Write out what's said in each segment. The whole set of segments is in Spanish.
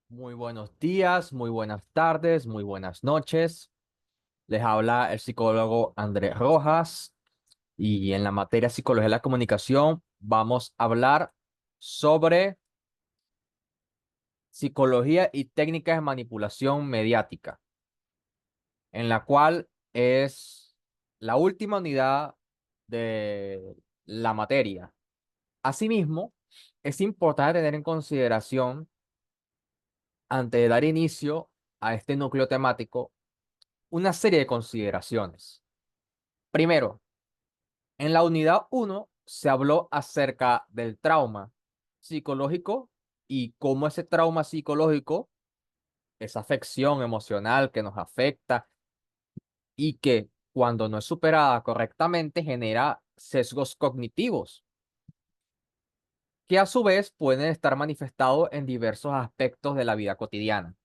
Muy buenos días, muy buenas tardes, muy buenas noches. Les habla el psicólogo Andrés Rojas y en la materia Psicología de la Comunicación vamos a hablar sobre psicología y técnicas de manipulación mediática, en la cual es la última unidad de la materia. Asimismo, es importante tener en consideración, antes de dar inicio a este núcleo temático, una serie de consideraciones. Primero, en la unidad uno se habló acerca del trauma psicológico y cómo ese trauma psicológico, esa afección emocional que nos afecta y que cuando no es superada correctamente genera sesgos cognitivos, que a su vez pueden estar manifestados en diversos aspectos de la vida cotidiana.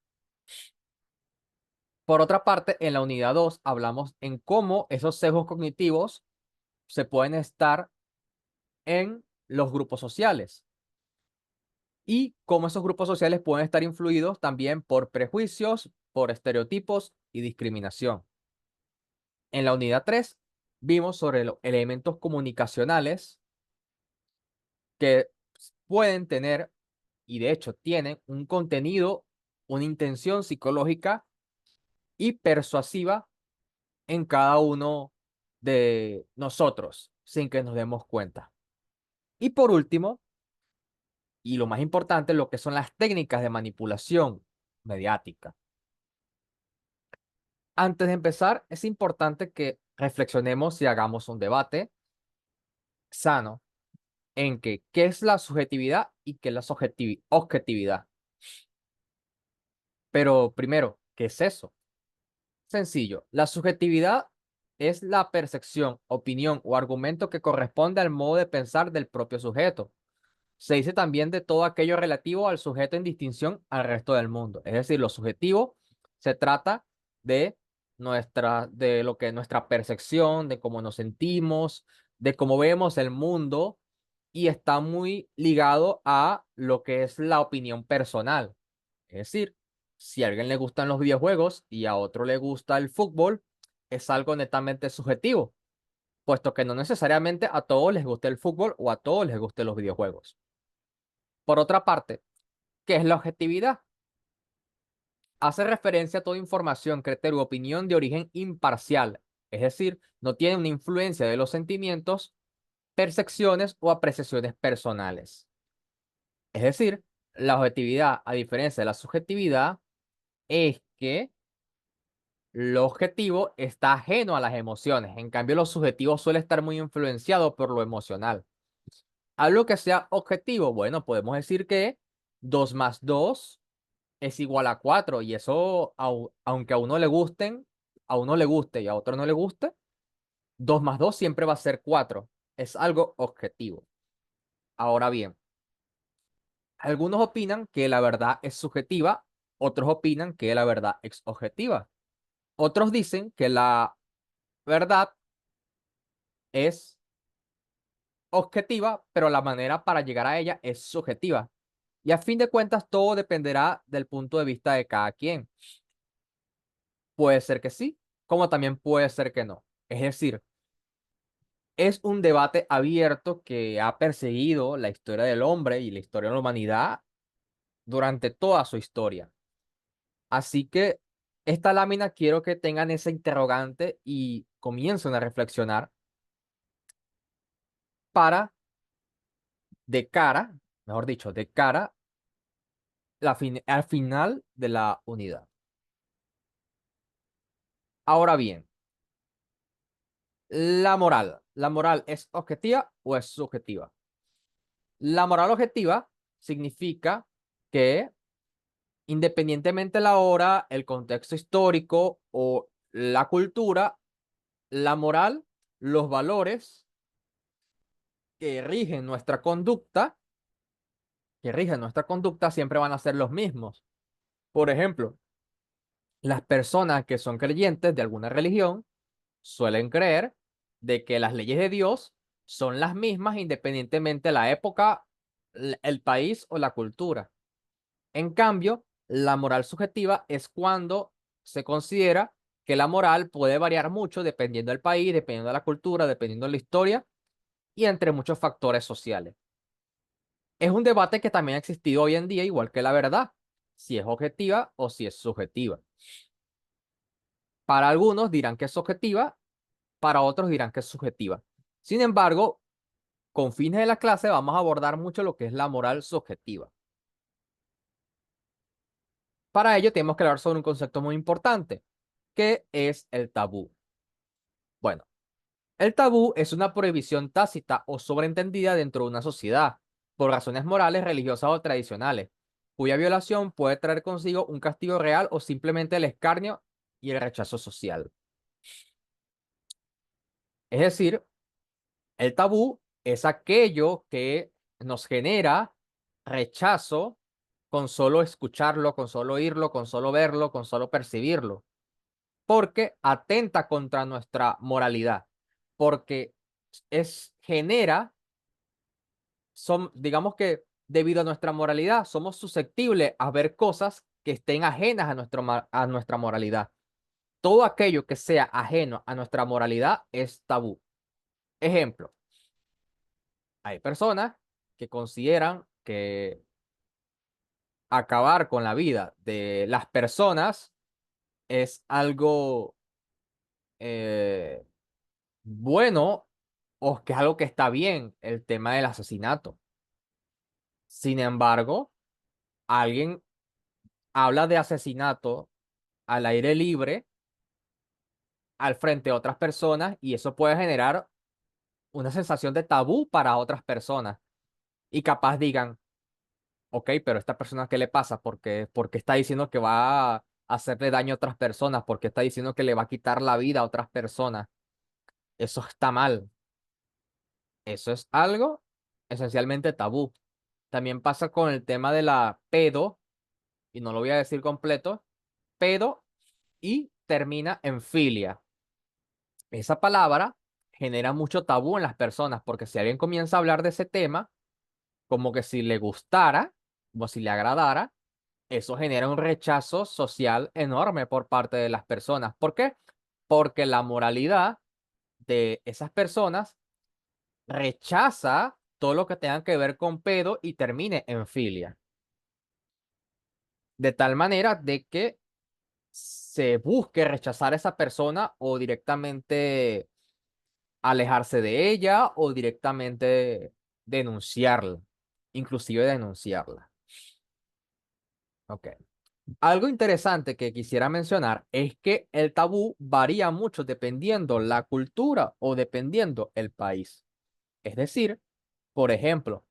Por otra parte, en la unidad 2 hablamos en cómo esos sesgos cognitivos se pueden estar en los grupos sociales y cómo esos grupos sociales pueden estar influidos también por prejuicios, por estereotipos y discriminación. En la unidad 3 vimos sobre los elementos comunicacionales que pueden tener, y de hecho tienen, un contenido, una intención psicológica y persuasiva en cada uno de nosotros, sin que nos demos cuenta. Y por último, y lo más importante, lo que son las técnicas de manipulación mediática. Antes de empezar, es importante que reflexionemos y hagamos un debate sano en que qué es la subjetividad y qué es la objetividad. Pero primero, ¿qué es eso? Sencillo, la subjetividad es la percepción, opinión o argumento que corresponde al modo de pensar del propio sujeto. Se dice también de todo aquello relativo al sujeto en distinción al resto del mundo. Es decir, lo subjetivo se trata de de lo que es nuestra percepción, de cómo nos sentimos, de cómo vemos el mundo y está muy ligado a lo que es la opinión personal. Es decir, si a alguien le gustan los videojuegos y a otro le gusta el fútbol, es algo netamente subjetivo, puesto que no necesariamente a todos les gusta el fútbol o a todos les gusten los videojuegos. Por otra parte, ¿qué es la objetividad? Hace referencia a toda información, criterio u opinión de origen imparcial, es decir, no tiene una influencia de los sentimientos, percepciones o apreciaciones personales. Es decir, la objetividad, a diferencia de la subjetividad, es que lo objetivo está ajeno a las emociones. En cambio, lo subjetivo suele estar muy influenciado por lo emocional. Algo que sea objetivo, bueno, podemos decir que 2 más 2 es igual a 4 y eso, aunque a uno le gusten, a uno le guste y a otro no le guste, 2 más 2 siempre va a ser 4. Es algo objetivo. Ahora bien, algunos opinan que la verdad es subjetiva, otros opinan que la verdad es objetiva. Otros dicen que la verdad es objetiva, pero la manera para llegar a ella es subjetiva. Y a fin de cuentas, todo dependerá del punto de vista de cada quien. Puede ser que sí, como también puede ser que no. Es decir, es un debate abierto que ha perseguido la historia del hombre y la historia de la humanidad durante toda su historia. Así que esta lámina quiero que tengan esa interrogante y comiencen a reflexionar para, de cara, mejor dicho, de cara al final de la unidad. Ahora bien, ¿la moral es objetiva o es subjetiva? La moral objetiva significa que independientemente de la hora, el contexto histórico o la cultura, la moral, los valores que rigen nuestra conducta, siempre van a ser los mismos. Por ejemplo, las personas que son creyentes de alguna religión suelen creer de que las leyes de Dios son las mismas independientemente de la época, el país o la cultura. En cambio, la moral subjetiva es cuando se considera que la moral puede variar mucho dependiendo del país, dependiendo de la cultura, dependiendo de la historia y entre muchos factores sociales. Es un debate que también ha existido hoy en día, igual que la verdad, si es objetiva o si es subjetiva. Para algunos dirán que es objetiva, para otros dirán que es subjetiva. Sin embargo, con fines de la clase vamos a abordar mucho lo que es la moral subjetiva. Para ello tenemos que hablar sobre un concepto muy importante, que es el tabú. Bueno, el tabú es una prohibición tácita o sobreentendida dentro de una sociedad, por razones morales, religiosas o tradicionales, cuya violación puede traer consigo un castigo real o simplemente el escarnio y el rechazo social. Es decir, el tabú es aquello que nos genera rechazo con solo escucharlo, con solo oírlo, con solo verlo, con solo percibirlo, porque atenta contra nuestra moralidad, porque genera, digamos que debido a nuestra moralidad, somos susceptibles a ver cosas que estén ajenas a a nuestra moralidad. Todo aquello que sea ajeno a nuestra moralidad es tabú. Ejemplo, hay personas que consideran que acabar con la vida de las personas es algo eh, bueno o que es algo que está bien, el tema del asesinato. Sin embargo, alguien habla de asesinato al aire libre, al frente de otras personas, y eso puede generar una sensación de tabú para otras personas. Y capaz digan, ok, pero esta persona, ¿qué le pasa? ¿Por qué está diciendo que va a hacerle daño a otras personas? ¿Por qué está diciendo que le va a quitar la vida a otras personas? Eso está mal. Eso es algo esencialmente tabú. También pasa con el tema de la pedo, y no lo voy a decir completo, pedo y termina en filia. Esa palabra genera mucho tabú en las personas, porque si alguien comienza a hablar de ese tema, como que si le gustara, como si le agradara, eso genera un rechazo social enorme por parte de las personas. ¿Por qué? Porque la moralidad de esas personas rechaza todo lo que tenga que ver con pedo y termine en filia. De tal manera de que se busque rechazar a esa persona o directamente alejarse de ella o directamente denunciarla, inclusive denunciarla. Ok. Algo interesante que quisiera mencionar es que el tabú varía mucho dependiendo la cultura o dependiendo el país. Es decir, por ejemplo,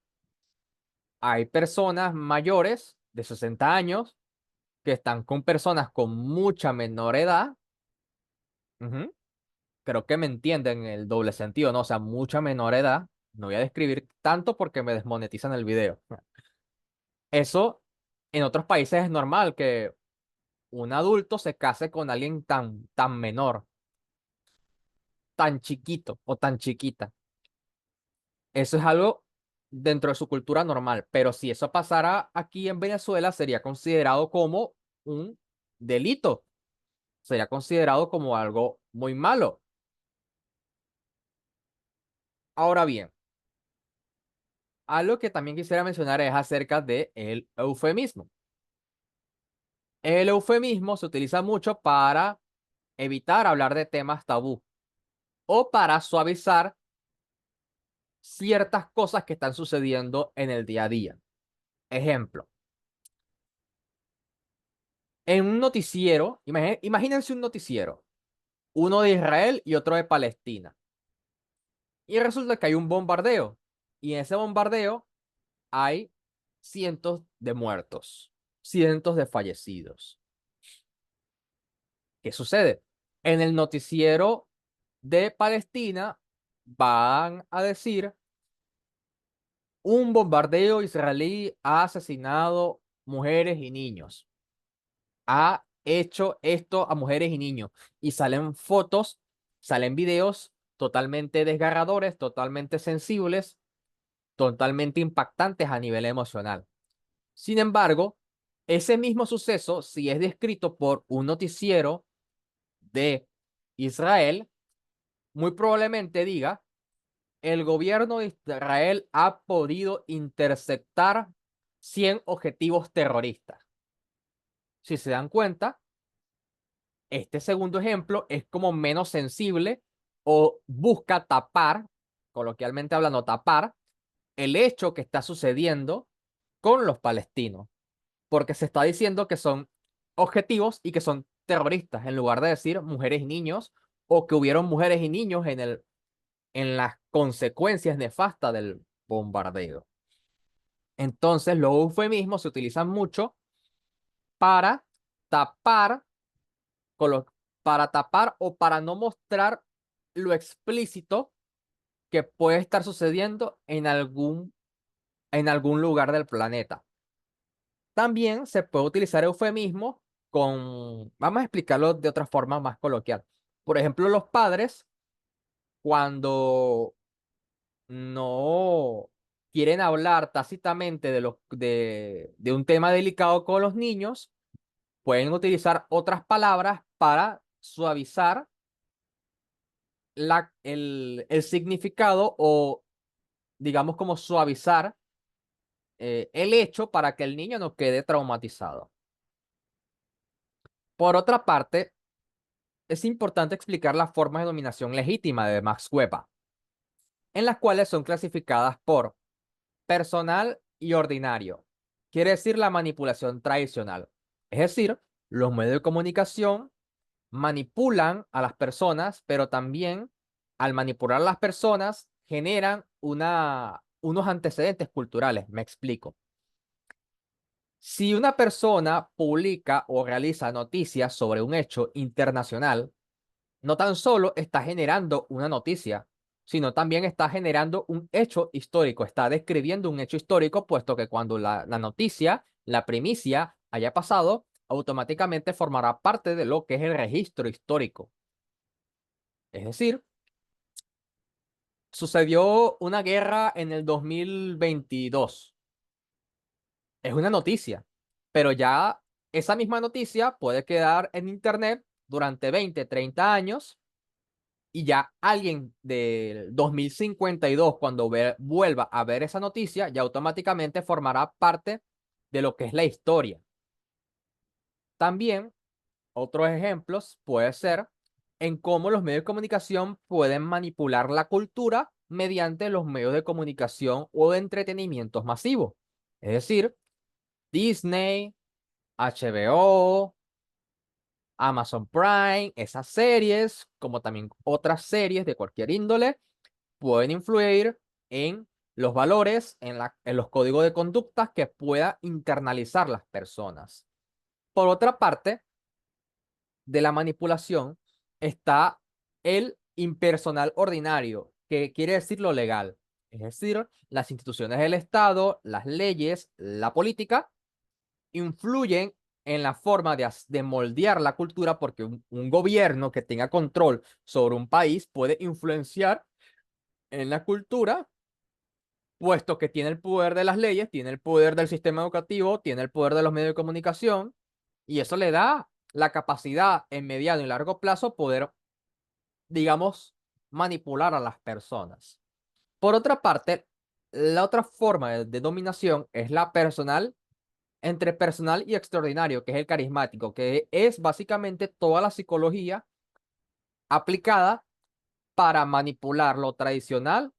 hay personas mayores de 60 años que están con personas con mucha menor edad. Ujú. Creo que me entienden el doble sentido, ¿no? O sea, mucha menor edad. No voy a describir tanto porque me desmonetizan el video. Eso en otros países es normal que un adulto se case con alguien tan menor, tan chiquito o tan chiquita. Eso es algo dentro de su cultura normal, pero si eso pasara aquí en Venezuela sería considerado como un delito, sería considerado como algo muy malo. Ahora bien, algo que también quisiera mencionar es acerca de el eufemismo. El eufemismo se utiliza mucho para evitar hablar de temas tabú o para suavizar ciertas cosas que están sucediendo en el día a día. Ejemplo, en un noticiero, imagínense un noticiero, uno de Israel y otro de Palestina. Y resulta que hay un bombardeo. Y en ese bombardeo hay cientos de muertos, cientos de fallecidos. ¿Qué sucede? En el noticiero de Palestina van a decir, un bombardeo israelí ha asesinado mujeres y niños. Ha hecho esto a mujeres y niños. Y salen fotos, salen videos totalmente desgarradores, totalmente sensibles, totalmente impactantes a nivel emocional. Sin embargo, Ese mismo suceso, si es descrito por un noticiero de Israel, muy probablemente diga, el gobierno de Israel ha podido interceptar 100 objetivos terroristas. Si se dan cuenta, este segundo ejemplo es como menos sensible o busca tapar, coloquialmente hablando, tapar el hecho que está sucediendo con los palestinos, porque se está diciendo que son objetivos y que son terroristas, en lugar de decir mujeres y niños, o que hubieron mujeres y niños en las consecuencias nefastas del bombardeo. Entonces, los eufemismos se utilizan mucho para tapar, colo- para tapar o para no mostrar lo explícito que puede estar sucediendo en algún lugar del planeta. También se puede utilizar eufemismo vamos a explicarlo de otra forma más coloquial. Por ejemplo, los padres, cuando no quieren hablar tácitamente de un tema delicado con los niños, pueden utilizar otras palabras para suavizar el significado o, digamos, como suavizar el hecho para que el niño no quede traumatizado. Por otra parte, es importante explicar las formas de dominación legítima de Max Weber, en las cuales son clasificadas por personal y ordinario. Quiere decir la manipulación tradicional. Es decir, los medios de comunicación manipulan a las personas, pero también al manipular a las personas generan unos antecedentes culturales. Me explico. Si una persona publica o realiza noticias sobre un hecho internacional, no tan solo está generando una noticia, sino también está generando un hecho histórico, está describiendo un hecho histórico, puesto que cuando la noticia, la primicia haya pasado, automáticamente formará parte de lo que es el registro histórico. Es decir, sucedió una guerra en el 2022. Es una noticia, pero ya esa misma noticia puede quedar en internet durante 20, 30 años y ya alguien del 2052, cuando vuelva a ver esa noticia, ya automáticamente formará parte de lo que es la historia. También, otros ejemplos puede ser en cómo los medios de comunicación pueden manipular la cultura mediante los medios de comunicación o de entretenimientos masivos. Es decir, Disney, HBO, Amazon Prime, esas series, como también otras series de cualquier índole pueden influir en los valores, en los códigos de conductas que pueda internalizar las personas. Por otra parte, de la manipulación está el impersonal ordinario, que quiere decir lo legal, es decir, las instituciones del Estado, las leyes, la política, influyen en la forma de moldear la cultura porque un gobierno que tenga control sobre un país puede influenciar en la cultura puesto que tiene el poder de las leyes, tiene el poder del sistema educativo, tiene el poder de los medios de comunicación, y eso le da la capacidad en mediano y largo plazo poder, digamos, manipular a las personas. Por otra parte, la otra forma de dominación es la personal, entre personal y extraordinario, que es el carismático, que es básicamente toda la psicología aplicada para manipular lo tradicional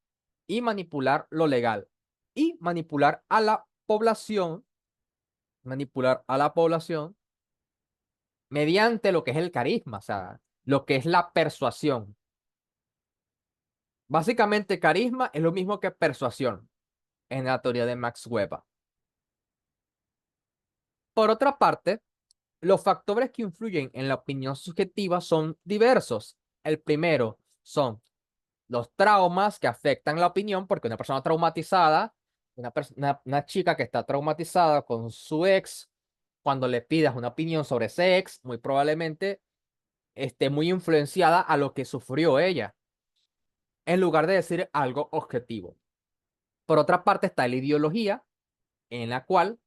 y manipular lo legal y manipular a la población mediante lo que es el carisma, o sea, lo que es la persuasión. Básicamente, carisma es lo mismo que persuasión en la teoría de Max Weber. Por otra parte, los factores que influyen en la opinión subjetiva son diversos. El primero son los traumas que afectan la opinión, porque una persona traumatizada, una chica que está traumatizada con su ex, cuando le pidas una opinión sobre ese ex, muy probablemente esté muy influenciada a lo que sufrió ella, en lugar de decir algo objetivo. Por otra parte está la ideología, en la cual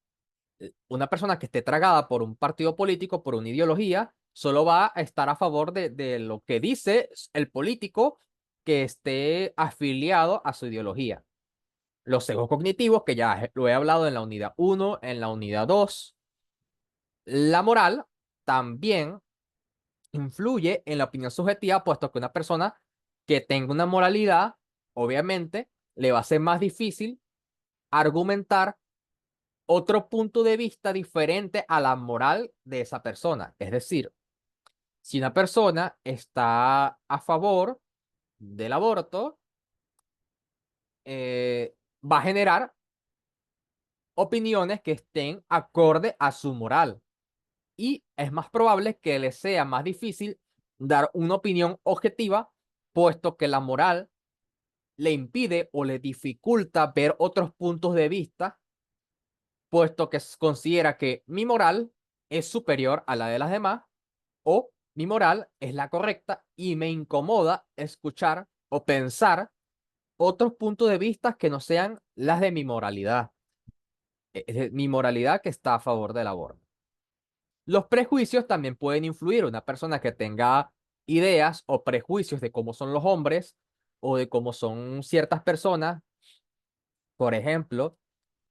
Una persona que esté tragada por un partido político, por una ideología, solo va a estar a favor de lo que dice el político que esté afiliado a su ideología. Los sesgos cognitivos, que ya lo he hablado en la unidad uno, en la unidad 2. La moral también influye en la opinión subjetiva, puesto que una persona que tenga una moralidad, obviamente, le va a ser más difícil argumentar otro punto de vista diferente a la moral de esa persona. Es decir, si una persona está a favor del aborto, va a generar opiniones que estén acorde a su moral. Y es más probable que le sea más difícil dar una opinión objetiva, puesto que la moral le impide o le dificulta ver otros puntos de vista, puesto que considera que mi moral es superior a la de las demás o mi moral es la correcta y me incomoda escuchar o pensar otros puntos de vista que no sean las de mi moralidad, mi moralidad que está a favor del aborto. Los prejuicios también pueden influir. Una persona que tenga ideas o prejuicios de cómo son los hombres o de cómo son ciertas personas, por ejemplo,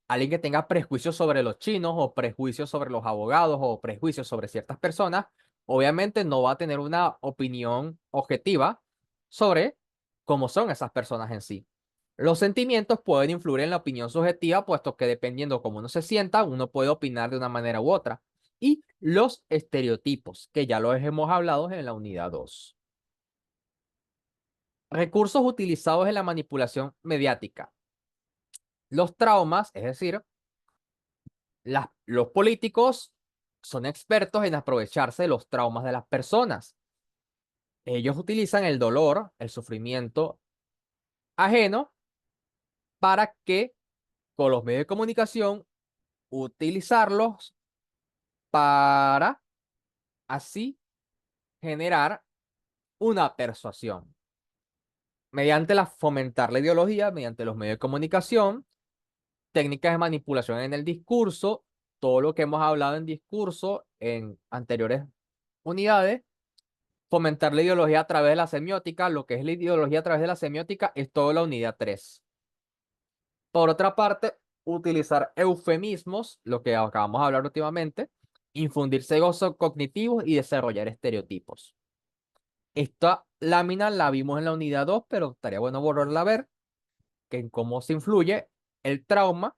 alguien que tenga prejuicios sobre los chinos o prejuicios sobre los abogados o prejuicios sobre ciertas personas, obviamente no va a tener una opinión objetiva sobre cómo son esas personas en sí. Los sentimientos pueden influir en la opinión subjetiva, puesto que dependiendo cómo uno se sienta, uno puede opinar de una manera u otra. Y los estereotipos, que ya los hemos hablado en la unidad 2. Recursos utilizados en la manipulación mediática. Los traumas, es decir, los políticos son expertos en aprovecharse de los traumas de las personas. Ellos utilizan el dolor, el sufrimiento ajeno para que con los medios de comunicación utilizarlos para así generar una persuasión. Mediante fomentar la ideología, mediante los medios de comunicación, técnicas de manipulación en el discurso, todo lo que hemos hablado en discurso en anteriores unidades. Fomentar la ideología a través de la semiótica. Lo que es la ideología a través de la semiótica es toda la unidad 3. Por otra parte, utilizar eufemismos, lo que acabamos de hablar últimamente, infundir sesgos cognitivos y desarrollar estereotipos. Esta lámina la vimos en la unidad 2, pero estaría bueno volverla a ver, que en cómo se influye el trauma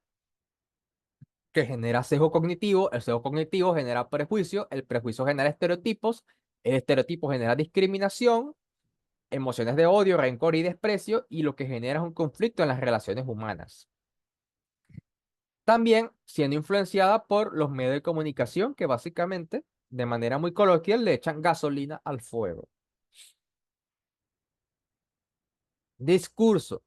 que genera sesgo cognitivo, el sesgo cognitivo genera prejuicio, el prejuicio genera estereotipos, el estereotipo genera discriminación, emociones de odio, rencor y desprecio, y lo que genera es un conflicto en las relaciones humanas. También siendo influenciada por los medios de comunicación que básicamente, de manera muy coloquial, le echan gasolina al fuego. Discurso.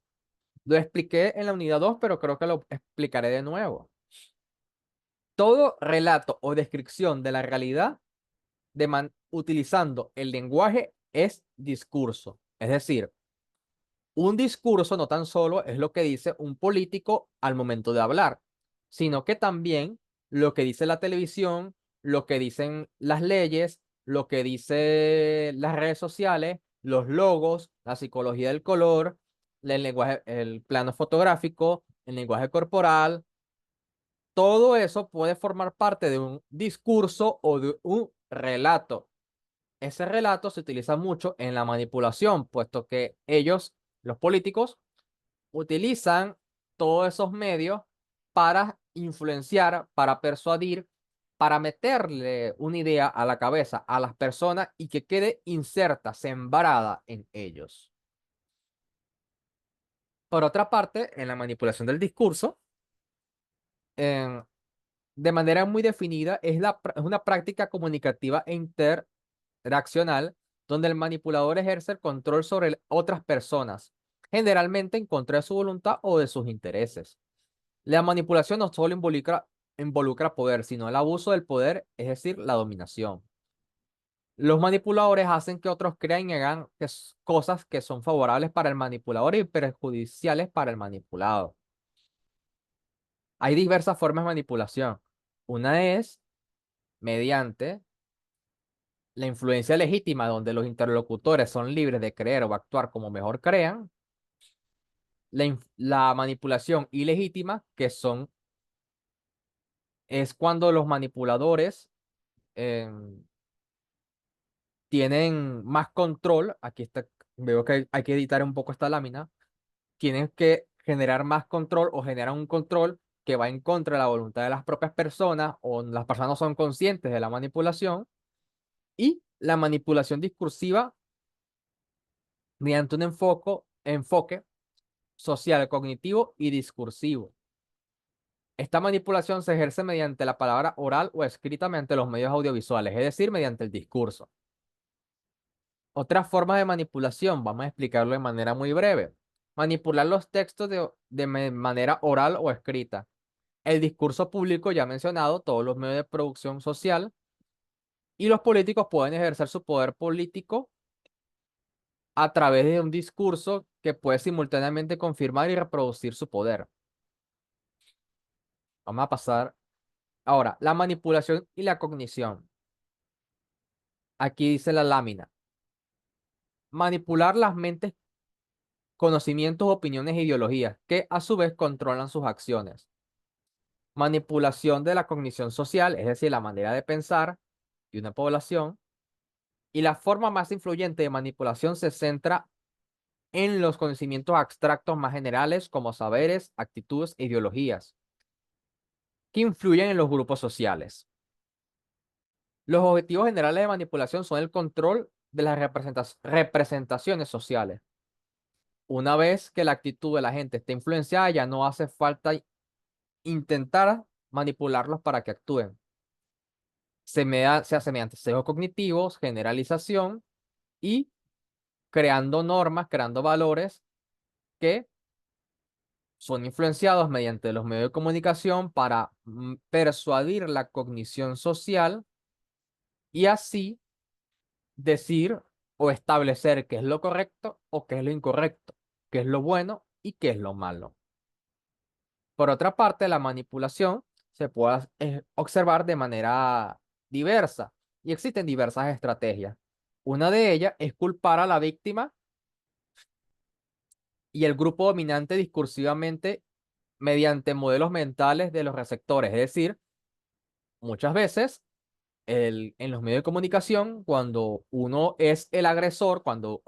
Lo expliqué en la unidad 2, pero creo que lo explicaré de nuevo. Todo relato o descripción de la realidad utilizando el lenguaje es discurso. Es decir, un discurso no tan solo es lo que dice un político al momento de hablar, sino que también lo que dice la televisión, lo que dicen las leyes, lo que dice las redes sociales, los logos, la psicología del color, el lenguaje, el plano fotográfico, el lenguaje corporal, todo eso puede formar parte de un discurso o de un relato. Ese relato se utiliza mucho en la manipulación, puesto que ellos, los políticos, utilizan todos esos medios para influenciar, para persuadir, para meterle una idea a la cabeza a las personas y que quede inserta, sembrada en ellos. Por otra parte, en la manipulación del discurso, en- de manera muy definida, es una práctica comunicativa e interaccional donde el manipulador ejerce el control sobre otras personas, generalmente en contra de su voluntad o de sus intereses. La manipulación no solo involucra poder, sino el abuso del poder, es decir, la dominación. Los manipuladores hacen que otros crean y hagan cosas que son favorables para el manipulador y perjudiciales para el manipulado. Hay diversas formas de manipulación. Una es mediante la influencia legítima, donde los interlocutores son libres de creer o actuar como mejor crean. La manipulación ilegítima, es cuando los manipuladores em, tienen más control. Aquí está, veo que hay que editar un poco esta lámina. Tienen que generar más control o generan un control que va en contra de la voluntad de las propias personas o las personas no son conscientes de la manipulación. Y la manipulación discursiva mediante un enfoque social, cognitivo y discursivo. Esta manipulación se ejerce mediante la palabra oral o escrita mediante los medios audiovisuales, es decir, mediante el discurso. Otras formas de manipulación, vamos a explicarlo de manera muy breve. Manipular los textos de manera oral o escrita. El discurso público ya mencionado, todos los medios de producción social y los políticos pueden ejercer su poder político a través de un discurso que puede simultáneamente confirmar y reproducir su poder. Vamos a pasar ahora, la manipulación y la cognición. Aquí dice la lámina. Manipular las mentes, conocimientos, opiniones e ideologías, que a su vez controlan sus acciones. Manipulación de la cognición social, es decir, la manera de pensar de una población. Y la forma más influyente de manipulación se centra en los conocimientos abstractos más generales como saberes, actitudes e ideologías que influyen en los grupos sociales. Los objetivos generales de manipulación son el control de las representaciones sociales. Una vez que la actitud de la gente esté influenciada, ya no hace falta intentar manipularlos para que actúen. Se hace mediante sesgos cognitivos, generalización y creando normas, creando valores que son influenciados mediante los medios de comunicación para persuadir la cognición social y así decir o establecer qué es lo correcto o qué es lo incorrecto, qué es lo bueno y qué es lo malo. Por otra parte, la manipulación se puede observar de manera diversa y existen diversas estrategias. Una de ellas es culpar a la víctima y el grupo dominante discursivamente mediante modelos mentales de los receptores. Es decir, muchas veces en los medios de comunicación, cuando uno es el agresor, cuando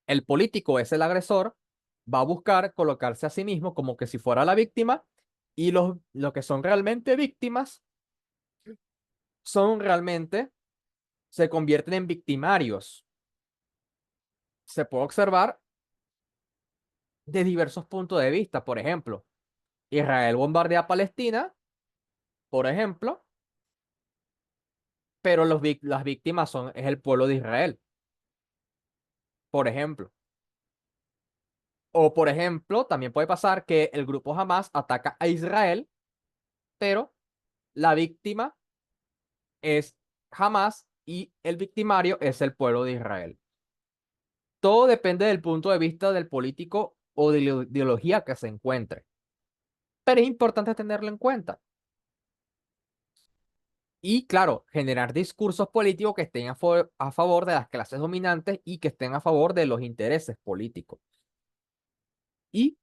el político es el agresor, va a buscar colocarse a sí mismo como que si fuera la víctima y los que son realmente víctimas son realmente, se convierten en victimarios. Se puede observar de diversos puntos de vista. Por ejemplo, Israel bombardea a Palestina, por ejemplo, pero las víctimas es el pueblo de Israel, por ejemplo. O, por ejemplo, también puede pasar que el grupo Hamas ataca a Israel, pero la víctima es Hamas y el victimario es el pueblo de Israel. Todo depende del punto de vista del político o de la ideología que se encuentre. Pero es importante tenerlo en cuenta. Y claro, generar discursos políticos que estén a favor de las clases dominantes y que estén a favor de los intereses políticos. Y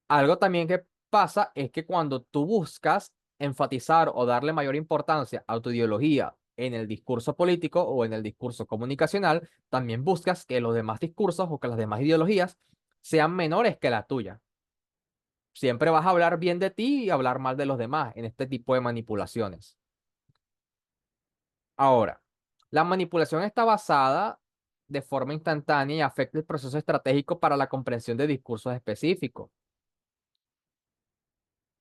algo también que pasa es que cuando tú buscas enfatizar o darle mayor importancia a tu ideología en el discurso político o en el discurso comunicacional, también buscas que los demás discursos o que las demás ideologías sean menores que la tuya. Siempre vas a hablar bien de ti y hablar mal de los demás en este tipo de manipulaciones. Ahora, la manipulación está basada de forma instantánea y afecta el proceso estratégico para la comprensión de discursos específicos.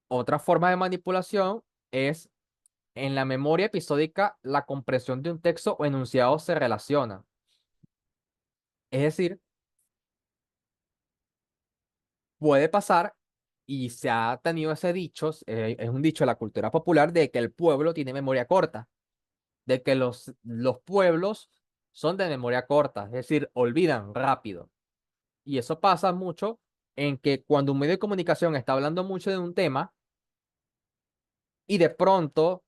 Otra forma de manipulación es en la memoria episódica, la compresión de un texto o enunciado se relaciona. Es decir, puede pasar, y se ha tenido ese dicho, es un dicho de la cultura popular, de que el pueblo tiene memoria corta, de que los pueblos son de memoria corta, es decir, olvidan rápido. Y eso pasa mucho en que cuando un medio de comunicación está hablando mucho de un tema, y de pronto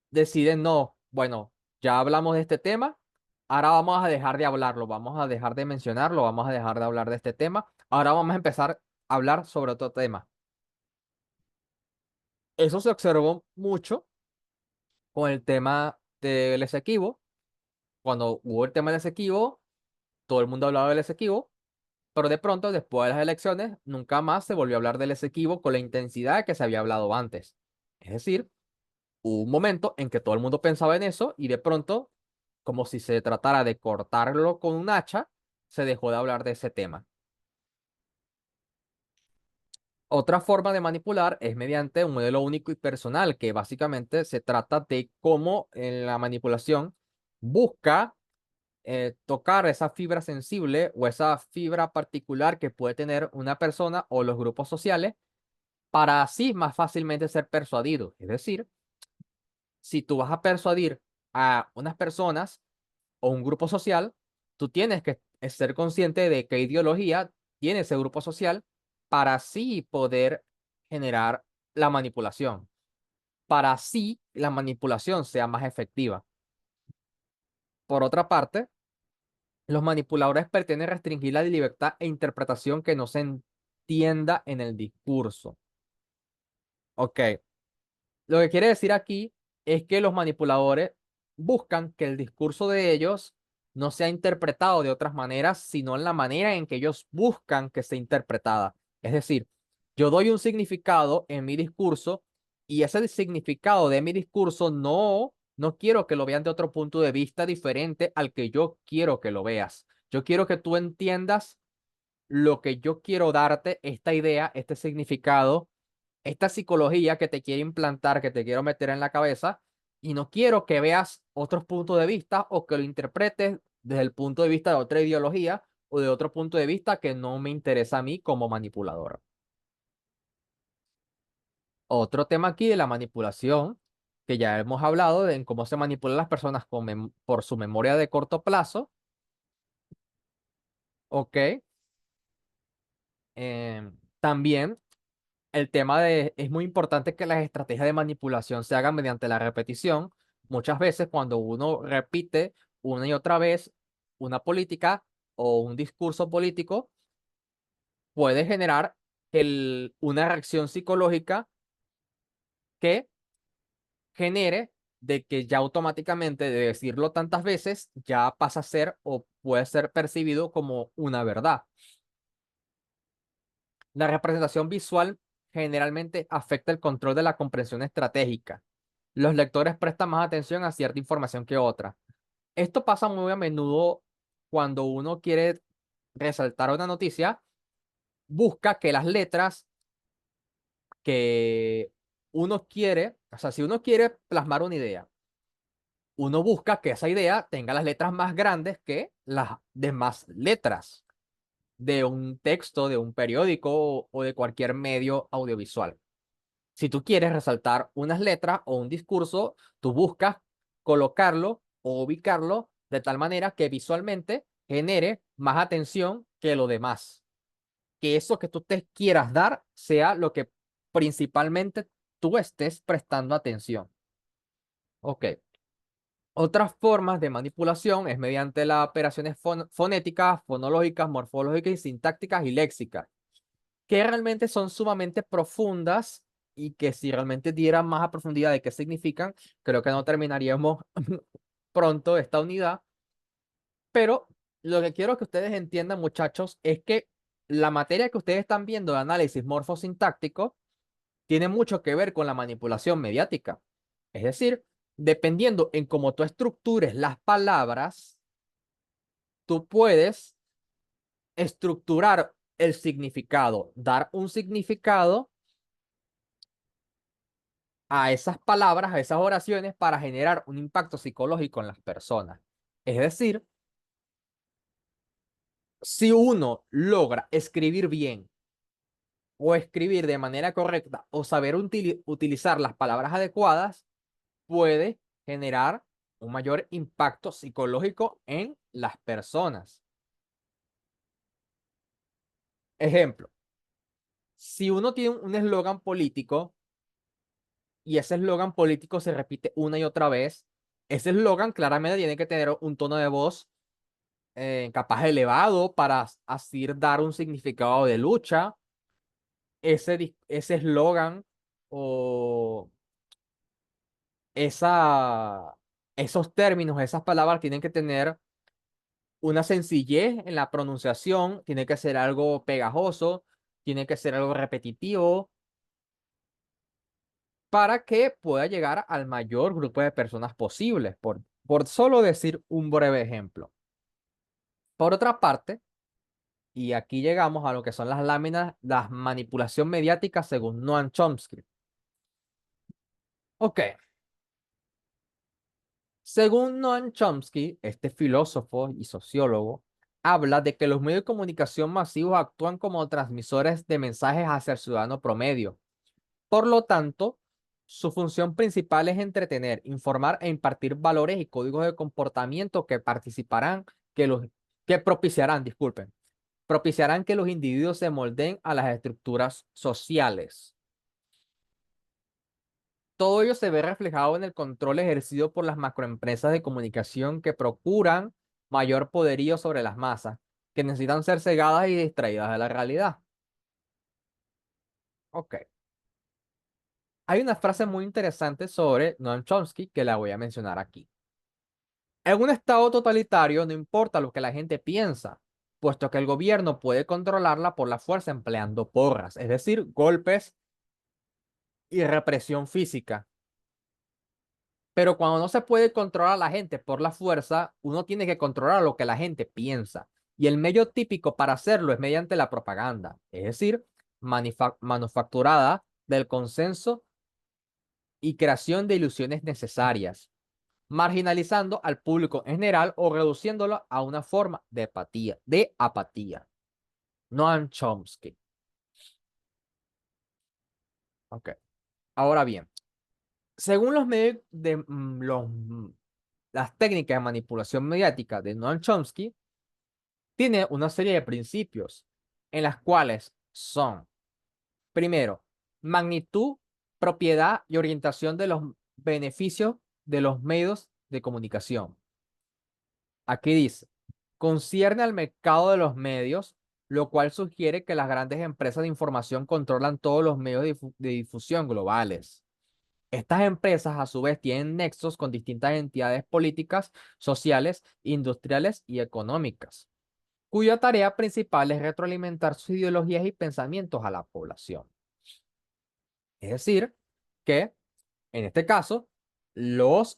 deciden, no, bueno, ya hablamos de este tema, ahora vamos a dejar de hablarlo, vamos a dejar de mencionarlo, vamos a dejar de hablar de este tema, ahora vamos a empezar a hablar sobre otro tema. Eso se observó mucho con el tema del Esequibo. Cuando hubo el tema del Esequibo, todo el mundo hablaba del Esequibo, pero de pronto, después de las elecciones, nunca más se volvió a hablar del Esequibo con la intensidad que se había hablado antes. Es decir, hubo un momento en que todo el mundo pensaba en eso y de pronto, como si se tratara de cortarlo con un hacha, se dejó de hablar de ese tema. Otra forma de manipular es mediante un modelo único y personal, que básicamente se trata de cómo en la manipulación busca tocar esa fibra sensible o esa fibra particular que puede tener una persona o los grupos sociales para así más fácilmente ser persuadido. Es decir, si tú vas a persuadir a unas personas o un grupo social, tú tienes que ser consciente de qué ideología tiene ese grupo social para así poder generar la manipulación, para así la manipulación sea más efectiva. Por otra parte, los manipuladores pretenden restringir la libertad e interpretación que no se entienda en el discurso. Ok, lo que quiere decir aquí es que los manipuladores buscan que el discurso de ellos no sea interpretado de otras maneras, sino en la manera en que ellos buscan que sea interpretada. Es decir, yo doy un significado en mi discurso y ese significado de mi discurso no quiero que lo vean de otro punto de vista diferente al que yo quiero que lo veas. Yo quiero que tú entiendas lo que yo quiero darte, esta idea, este significado, esta psicología que te quiero implantar, que te quiero meter en la cabeza, y no quiero que veas otros puntos de vista o que lo interpretes desde el punto de vista de otra ideología o de otro punto de vista que no me interesa a mí como manipulador. Otro tema aquí de la manipulación, que ya hemos hablado de en cómo se manipulan las personas por su memoria de corto plazo, ¿ok? También el tema de, es muy importante que las estrategias de manipulación se hagan mediante la repetición. Muchas veces cuando uno repite una y otra vez una política o un discurso político, puede generar una reacción psicológica que genere de que ya automáticamente de decirlo tantas veces ya pasa a ser o puede ser percibido como una verdad. La representación visual generalmente afecta el control de la comprensión estratégica. Los lectores prestan más atención a cierta información que otra. Esto pasa muy a menudo cuando uno quiere resaltar una noticia, busca que las letras que uno quiere, o sea, si uno quiere plasmar una idea, uno busca que esa idea tenga las letras más grandes que las demás letras de un texto, de un periódico o de cualquier medio audiovisual. Si tú quieres resaltar unas letras o un discurso, tú buscas colocarlo o ubicarlo de tal manera que visualmente genere más atención que lo demás. Que eso que tú te quieras dar sea lo que principalmente tú estés prestando atención. Ok. Otras formas de manipulación es mediante las operaciones fonéticas, fonológicas, morfológicas y sintácticas y léxicas, que realmente son sumamente profundas y que si realmente dieran más a profundidad de qué significan, creo que no terminaríamos pronto esta unidad. Pero lo que quiero que ustedes entiendan, muchachos, es que la materia que ustedes están viendo de análisis morfosintáctico tiene mucho que ver con la manipulación mediática. Es decir, dependiendo en cómo tú estructures las palabras, tú puedes estructurar el significado, dar un significado a esas palabras, a esas oraciones para generar un impacto psicológico en las personas. Es decir, si uno logra escribir bien o escribir de manera correcta o saber utilizar las palabras adecuadas, puede generar un mayor impacto psicológico en las personas. Ejemplo, si uno tiene un eslogan político, y ese eslogan político se repite una y otra vez, ese eslogan claramente tiene que tener un tono de voz capaz elevado para así dar un significado de lucha. Ese eslogan o esa, esos términos, esas palabras tienen que tener una sencillez en la pronunciación, tiene que ser algo pegajoso, tiene que ser algo repetitivo para que pueda llegar al mayor grupo de personas posibles, por solo decir un breve ejemplo. Por otra parte, y aquí llegamos a lo que son las láminas, la manipulación mediática según Noam Chomsky. Ok, según Noam Chomsky, este filósofo y sociólogo, habla de que los medios de comunicación masivos actúan como transmisores de mensajes hacia el ciudadano promedio. Por lo tanto, su función principal es entretener, informar e impartir valores y códigos de comportamiento que participarán, que propiciarán, disculpen, propiciarán que los individuos se moldeen a las estructuras sociales. Todo ello se ve reflejado en el control ejercido por las macroempresas de comunicación que procuran mayor poderío sobre las masas, que necesitan ser cegadas y distraídas de la realidad. Ok. Hay una frase muy interesante sobre Noam Chomsky que la voy a mencionar aquí. En un estado totalitario no importa lo que la gente piensa, puesto que el gobierno puede controlarla por la fuerza empleando porras, es decir, golpes y represión física. Pero cuando no se puede controlar a la gente por la fuerza, uno tiene que controlar lo que la gente piensa. Y el medio típico para hacerlo es mediante la propaganda, es decir, manufacturada del consenso y creación de ilusiones necesarias, marginalizando al público en general o reduciéndolo a una forma de apatía. Noam Chomsky. Ok. Ahora bien, según los medios de las técnicas de manipulación mediática de Noam Chomsky, tiene una serie de principios en las cuales son, primero, magnitud, propiedad y orientación de los beneficios de los medios de comunicación. Aquí dice, concierne al mercado de los medios, lo cual sugiere que las grandes empresas de información controlan todos los medios de difusión globales. Estas empresas, a su vez, tienen nexos con distintas entidades políticas, sociales, industriales y económicas, cuya tarea principal es retroalimentar sus ideologías y pensamientos a la población. Es decir, que en este caso, las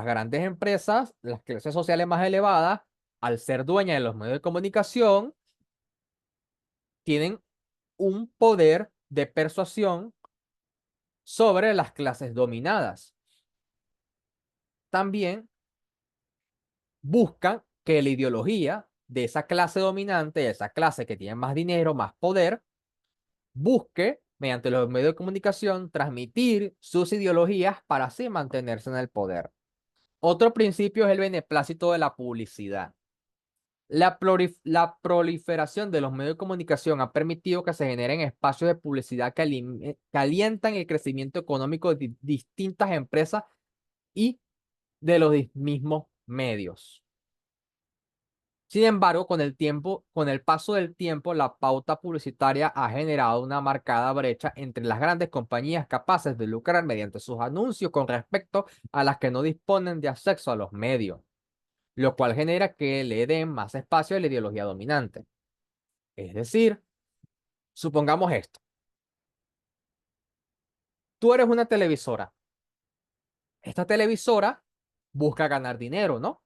grandes empresas, las clases sociales más elevadas, al ser dueñas de los medios de comunicación, tienen un poder de persuasión sobre las clases dominadas. También buscan que la ideología de esa clase dominante, de esa clase que tiene más dinero, más poder, busque, mediante los medios de comunicación, transmitir sus ideologías para así mantenerse en el poder. Otro principio es el beneplácito de la publicidad. La proliferación de los medios de comunicación ha permitido que se generen espacios de publicidad que alientan el crecimiento económico de distintas empresas y de los mismos medios. Sin embargo, con el paso del tiempo, la pauta publicitaria ha generado una marcada brecha entre las grandes compañías capaces de lucrar mediante sus anuncios con respecto a las que no disponen de acceso a los medios, lo cual genera que le den más espacio a la ideología dominante. Es decir, supongamos esto. Tú eres una televisora. Esta televisora busca ganar dinero, ¿no?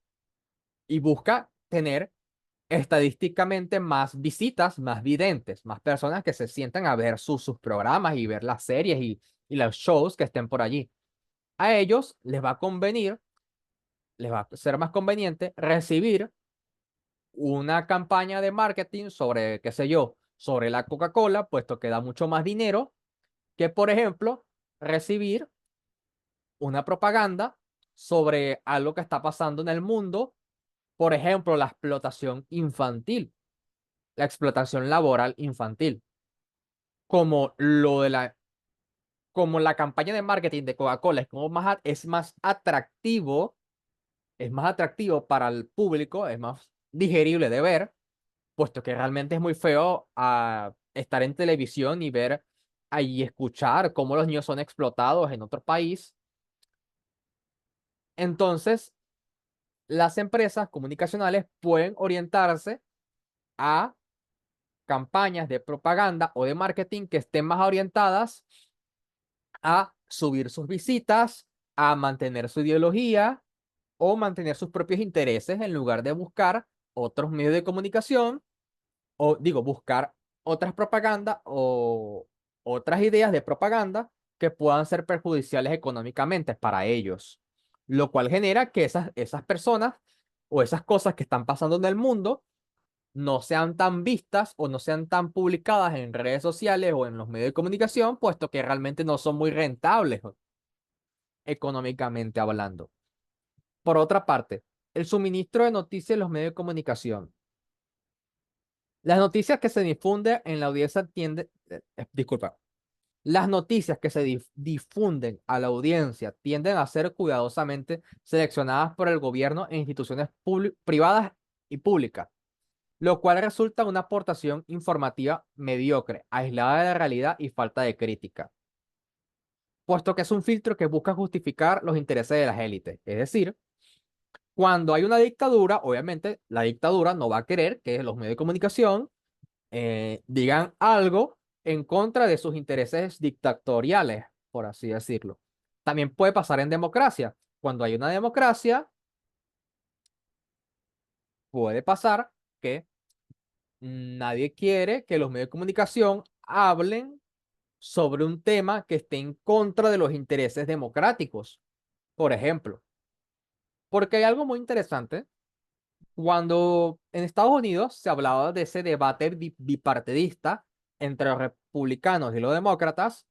Y busca tener estadísticamente más visitas, más videntes, más personas que se sientan a ver sus programas y ver las series y los shows que estén por allí. A ellos les va a convenir, les va a ser más conveniente recibir una campaña de marketing sobre, qué sé yo, sobre la Coca-Cola, puesto que da mucho más dinero que, por ejemplo, recibir una propaganda sobre algo que está pasando en el mundo, por ejemplo, la explotación infantil, la explotación laboral infantil, como lo de la como la campaña de marketing de Coca-Cola es como es más atractivo para el público, es más digerible de ver, puesto que realmente es muy feo estar en televisión y ver y escuchar cómo los niños son explotados en otro país. Entonces, las empresas comunicacionales pueden orientarse a campañas de propaganda o de marketing que estén más orientadas a subir sus visitas, a mantener su ideología o mantener sus propios intereses en lugar de buscar otros medios de comunicación o digo, buscar otras propagandas o otras ideas de propaganda que puedan ser perjudiciales económicamente para ellos, lo cual genera que esas personas o esas cosas que están pasando en el mundo no sean tan vistas o no sean tan publicadas en redes sociales o en los medios de comunicación, puesto que realmente no son muy rentables económicamente hablando. Por otra parte, el suministro de noticias en los medios de comunicación. Las noticias que se difunden en la audiencia disculpa, las noticias que se difunden a la audiencia tienden a ser cuidadosamente seleccionadas por el gobierno e instituciones privadas y públicas, lo cual resulta en una aportación informativa mediocre, aislada de la realidad y falta de crítica, puesto que es un filtro que busca justificar los intereses de las élites. Es decir, cuando hay una dictadura, obviamente la dictadura no va a querer que los medios de comunicación digan algo en contra de sus intereses dictatoriales, por así decirlo. También puede pasar en democracia. Cuando hay una democracia, puede pasar que nadie quiere que los medios de comunicación hablen sobre un tema que esté en contra de los intereses democráticos, por ejemplo. Porque hay algo muy interesante. Cuando en Estados Unidos se hablaba de ese debate bipartidista entre los republicanos y los demócratas,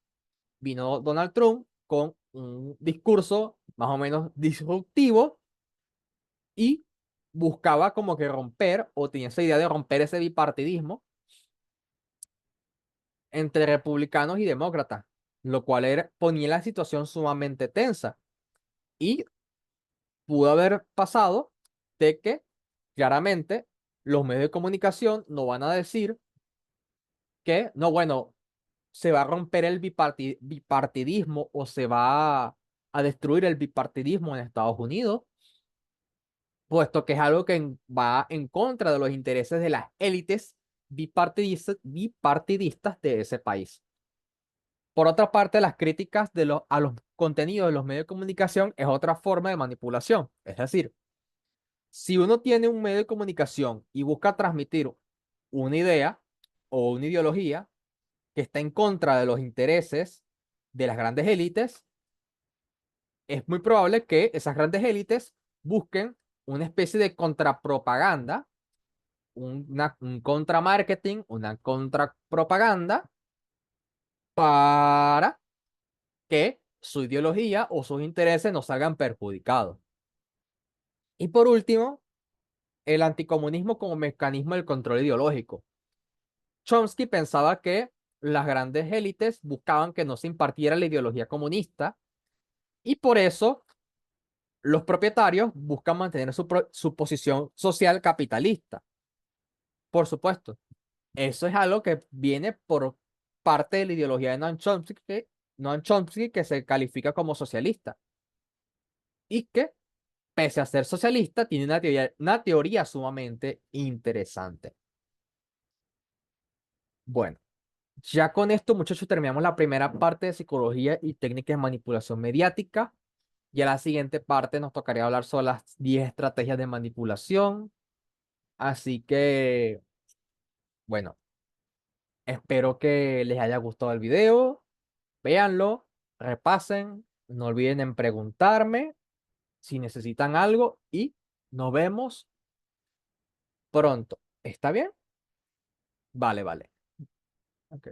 vino Donald Trump con un discurso más o menos disruptivo y buscaba como que romper o tenía esa idea de romper ese bipartidismo entre republicanos y demócratas, lo cual ponía la situación sumamente tensa y pudo haber pasado de que claramente los medios de comunicación no van a decir que, no, bueno, se va a romper el bipartidismo o se va a destruir el bipartidismo en Estados Unidos, puesto que es algo que va en contra de los intereses de las élites bipartidistas de ese país. Por otra parte, las críticas a los contenidos de los medios de comunicación es otra forma de manipulación. Es decir, si uno tiene un medio de comunicación y busca transmitir una idea o una ideología que está en contra de los intereses de las grandes élites, es muy probable que esas grandes élites busquen una especie de contrapropaganda, un contramarketing, una contrapropaganda para que su ideología o sus intereses no salgan perjudicados. Y por último, el anticomunismo como mecanismo del control ideológico. Chomsky pensaba que las grandes élites buscaban que no se impartiera la ideología comunista y por eso los propietarios buscan mantener su posición social capitalista. Por supuesto, eso es algo que viene por parte de la ideología de Noam Chomsky, que se califica como socialista y que, pese a ser socialista, tiene una teoría sumamente interesante. Bueno, ya con esto, muchachos, terminamos la primera parte de psicología y técnicas de manipulación mediática. Ya la siguiente parte nos tocaría hablar sobre las 10 estrategias de manipulación. Así que, bueno, espero que les haya gustado el video. Véanlo, repasen, no olviden en preguntarme si necesitan algo y nos vemos pronto. ¿Está bien? Vale, vale. Ok.